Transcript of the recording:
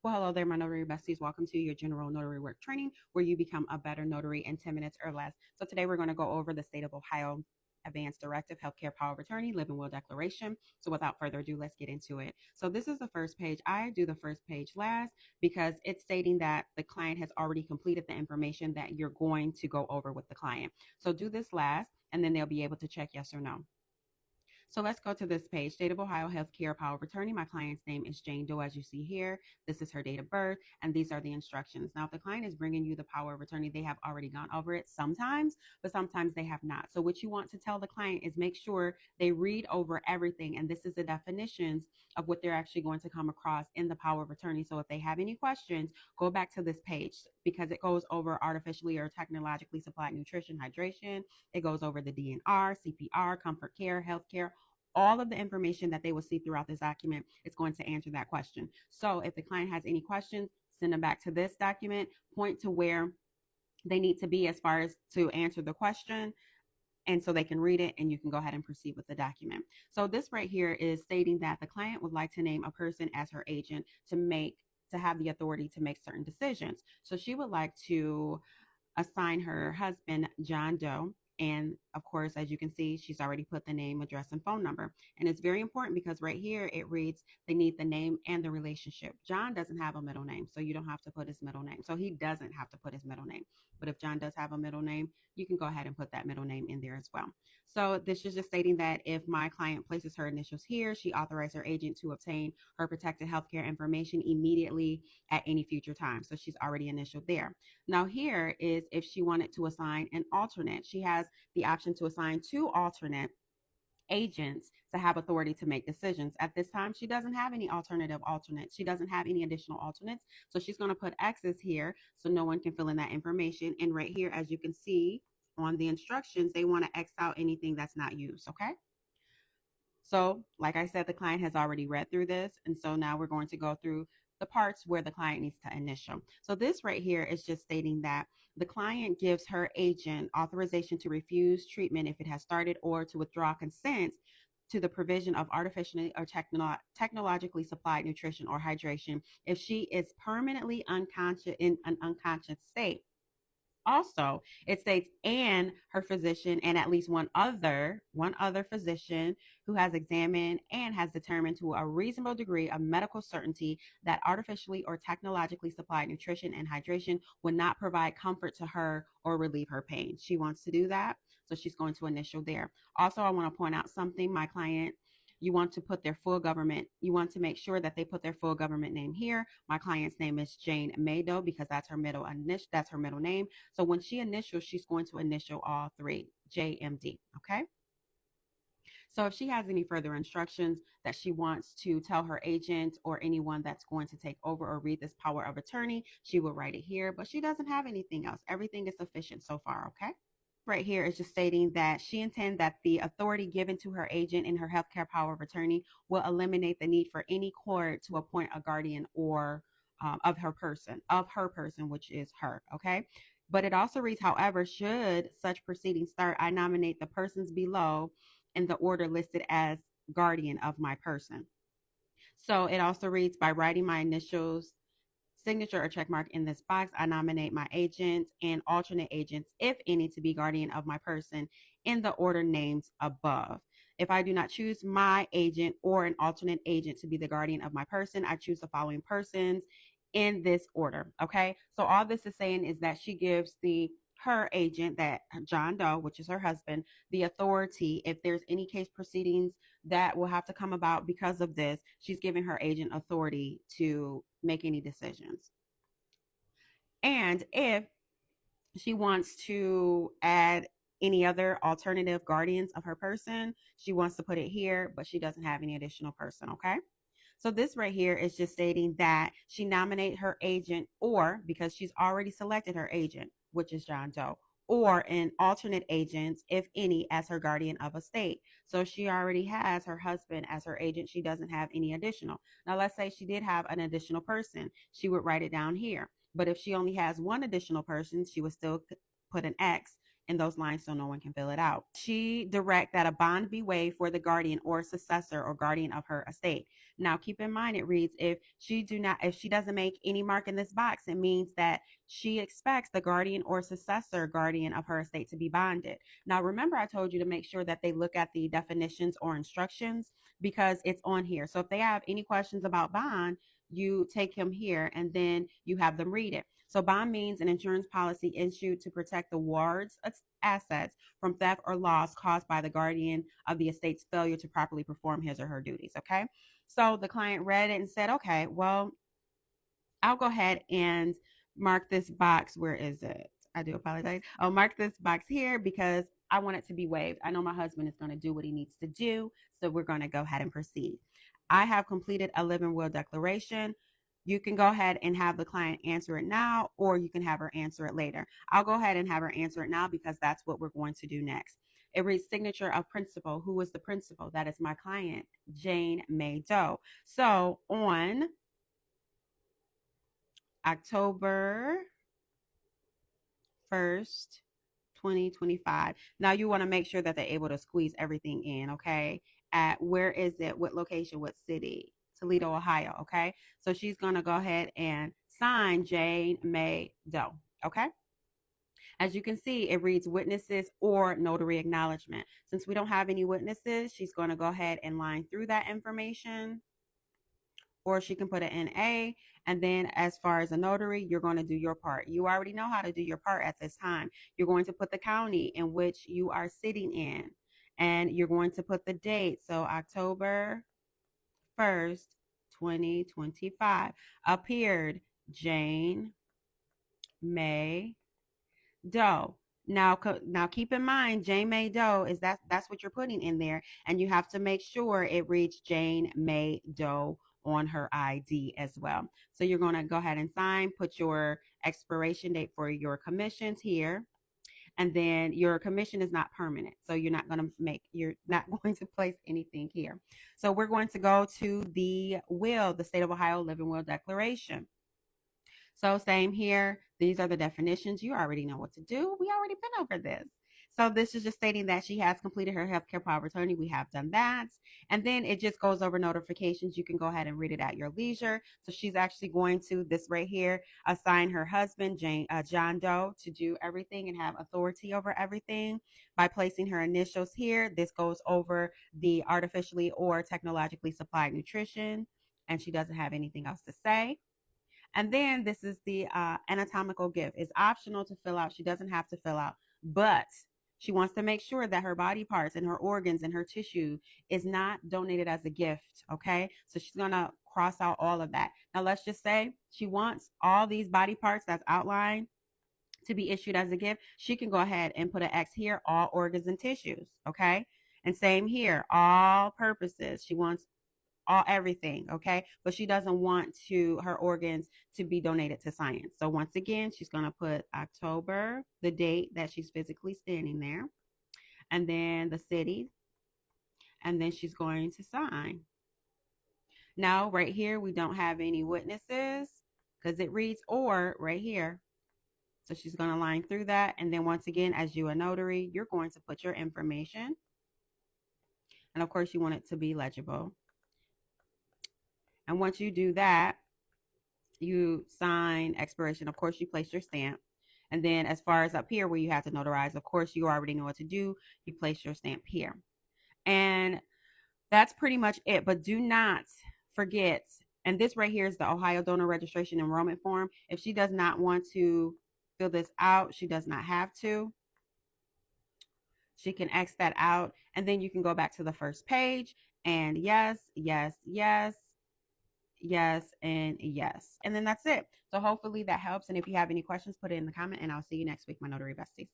Well, hello there, my notary besties. Welcome to your general notary work training where you become a better notary in 10 minutes or less. So, today we're going to go over the state of Ohio Advanced Directive Healthcare Power of Attorney Living Will Declaration. So, without further ado, let's get into it. So, this is the first page. I do the first page last because it's stating that the client has already completed the information that you're going to go over with the client. So, do this last, and then they'll be able to check yes or no. So let's go to this page. State of Ohio Healthcare Power of Attorney. My client's name is Jane Doe, as you see here. This is her date of birth, and these are the instructions. Now, if the client is bringing you the power of attorney, they have already gone over it sometimes, but sometimes they have not. So what you want to tell the client is make sure they read over everything, and this is the definitions of what they're actually going to come across in the power of attorney. So if they have any questions, go back to this page because it goes over artificially or technologically supplied nutrition, hydration. It goes over the DNR, CPR, comfort care, healthcare, all of the information that they will see throughout this document is going to answer that question. So if the client has any questions, send them back to this document, point to where they need to be as far as to answer the question, and so they can read it and you can go ahead and proceed with the document. So this right here is stating that the client would like to name a person as her agent to have the authority to make certain decisions. So she would like to assign her husband, John Doe. And of course, as you can see, she's already put the name, address, and phone number. And it's very important because right here it reads they need the name and the relationship. John doesn't have a middle name, so you don't have to put his middle name. So he doesn't have to put his middle name. But if John does have a middle name, you can go ahead and put that middle name in there as well. So this is just stating that if my client places her initials here, she authorized her agent to obtain her protected healthcare information immediately at any future time. So she's already initialed there. Now, here is if she wanted to assign an alternate. She has the option to assign two alternate agents to have authority to make decisions. At this time, she doesn't have any alternates. She doesn't have any additional alternates. So she's going to put X's here so no one can fill in that information. And right here, as you can see on the instructions, they want to X out anything that's not used. Okay. So, like I said, the client has already read through this. And so now we're going to go through the parts where the client needs to initial. So this right here is just stating that the client gives her agent authorization to refuse treatment if it has started or to withdraw consent to the provision of artificially or technologically supplied nutrition or hydration if she is permanently unconscious in an unconscious state. Also, it states and her physician and at least one other physician who has examined and has determined to a reasonable degree of medical certainty that artificially or technologically supplied nutrition and hydration would not provide comfort to her or relieve her pain. She wants to do that, so she's going to initial there. Also, I want to point out something. My client, you want to put their full government, you want to make sure that they put their full government name here. My client's name is Jane Mado because that's her middle name. So when she initials, she's going to initial all three, JMD. Okay. So if she has any further instructions that she wants to tell her agent or anyone that's going to take over or read this power of attorney, she will write it here, but she doesn't have anything else. Everything is sufficient so far. Okay. Right here is just stating that she intends that the authority given to her agent in her healthcare power of attorney will eliminate the need for any court to appoint a guardian or of her person, which is her. Okay. But it also reads, however, should such proceedings start, I nominate the persons below in the order listed as guardian of my person. So it also reads, by writing my initials, signature or check mark in this box, I nominate my agents and alternate agents, if any, to be guardian of my person in the order names above. If I do not choose my agent or an alternate agent to be the guardian of my person, I choose the following persons in this order. Okay. So all this is saying is that she gives her agent, that John Doe, which is her husband, the authority. If there's any case proceedings that will have to come about because of this, she's giving her agent authority to make any decisions. And if she wants to add any other alternative guardians of her person, she wants to put it here, but she doesn't have any additional person. Okay. So this right here is just stating that she nominate her agent, or because she's already selected her agent, which is John Doe, or an alternate agent, if any, as her guardian of a state. So she already has her husband as her agent. She doesn't have any additional. Now, let's say she did have an additional person. She would write it down here. But if she only has one additional person, she would still put an X in those lines so no one can fill it out. She direct that a bond be waived for the guardian or successor or guardian of her estate. Now keep in mind it reads if she doesn't make any mark in this box, it means that she expects the guardian or successor guardian of her estate to be bonded. Now remember I told you to make sure that they look at the definitions or instructions because it's on here. So if they have any questions about bond, you take him here and then you have them read it. So bond means an insurance policy issued to protect the ward's assets from theft or loss caused by the guardian of the estate's failure to properly perform his or her duties. Okay. So the client read it and said, okay, well, I'll go ahead and mark this box. Where is it? I do apologize. I'll mark this box here because I want it to be waived. I know my husband is going to do what he needs to do. So we're going to go ahead and proceed. I have completed a living will declaration. You can go ahead and have the client answer it now, or you can have her answer it later. I'll go ahead and have her answer it now because that's what we're going to do next. It reads signature of principal. Who is the principal? That is my client, Jane May Doe. So on October 1st, 2025. Now you want to make sure that they're able to squeeze everything in, okay? At where is it? What location? What city? Toledo, Ohio, okay? So she's going to go ahead and sign Jane May Doe, okay? As you can see, it reads witnesses or notary acknowledgement. Since we don't have any witnesses, she's going to go ahead and line through that information, or she can put an NA. And then as far as a notary, you're going to do your part. You already know how to do your part at this time. You're going to put the county in which you are sitting in, and you're going to put the date. So October 1st, 2025. Appeared Jane May Doe. Now keep in mind, Jane May Doe is that's what you're putting in there, and you have to make sure it reads Jane May Doe on her ID as well. So you're going to go ahead and sign, put your expiration date for your commissions here, and then your commission is not permanent, so you're not going to place anything here. So we're going to go to the will, the State of Ohio Living Will Declaration. So same here. These are the definitions. You already know what to do. We already been over this. So this is just stating that she has completed her healthcare power of attorney. We have done that. And then it just goes over notifications. You can go ahead and read it at your leisure. So she's actually going to, this right here, assign her husband, John Doe, to do everything and have authority over everything by placing her initials here. This goes over the artificially or technologically supplied nutrition. And she doesn't have anything else to say. And then this is the anatomical gift. It's optional to fill out. She doesn't have to fill out, but she wants to make sure that her body parts and her organs and her tissue is not donated as a gift. Okay. So she's going to cross out all of that. Now, let's just say she wants all these body parts that's outlined to be issued as a gift. She can go ahead and put an X here, all organs and tissues. Okay. And same here, all purposes. She wants everything, okay? But she doesn't want her organs to be donated to science. So once again, she's going to put October, the date that she's physically standing there, and then the city, and then she's going to sign. Now, right here, we don't have any witnesses because it reads or right here. So she's going to line through that. And then once again, as you a notary, you're going to put your information. And of course, you want it to be legible. And once you do that, you sign expiration. Of course, you place your stamp. And then as far as up here where you have to notarize, of course, you already know what to do. You place your stamp here. And that's pretty much it. But do not forget, and this right here is the Ohio Donor Registration Enrollment Form. If she does not want to fill this out, she does not have to. She can X that out. And then you can go back to the first page and yes, yes, yes, yes, and yes. And then that's it. So hopefully that helps. And if you have any questions, put it in the comment and I'll see you next week, my notary besties.